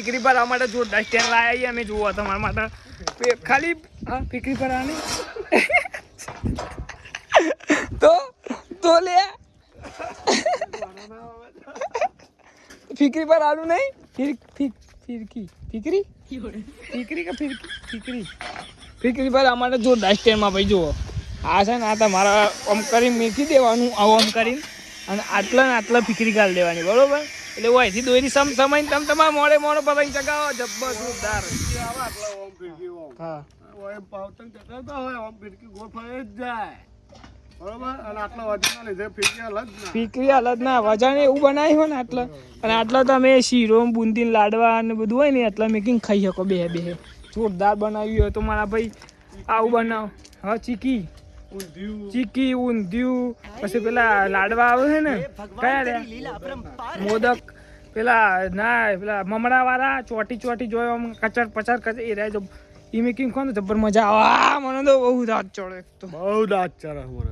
ફીકરી પર અમારે જોરદાર સ્ટેન્ડ લાયા અમે જોવા તમારા માટે ખાલી હા ફીકરી પર આને તો લે ફીકરી પર આલું નહીં ફીકરી પર અમારે જોરદાર સ્ટેન્ડમાં ભાઈ જુઓ આ છે ને આ તમારા આમ કરીને મૂકી દેવાનું આવું આમ કરીને અને આટલા ને આટલા ફીકરી ગાળ દેવાની બરોબર એટલે હું અહીંથી દોરી સમય તમે તમારે મોડે પતંગ ચગાવો જબ્બર જોરદાર હા ફીકરી અલગ ના વજન એવું બનાવી હોય ને આટલા અને આટલા તમે શીરો બુંદી લાડવા ને બધું હોય ને આટલા મેકિંગ ખાઈ શકો બે જોરદાર બનાવ્યું હોય તો મારા ભાઈ આવું બનાવો હા ચીકી ઊંધિયું પછી પેલા લાડવા આવે છે ને કયા રે મોદક પેલા મમરા વાળા ચોટી જોયો કચર પચર એ રહે જો એ મેકિંગ ખો ને જબર મજા આવે મને તો બહુ દાંત ચડે બહુ દાંત ચડે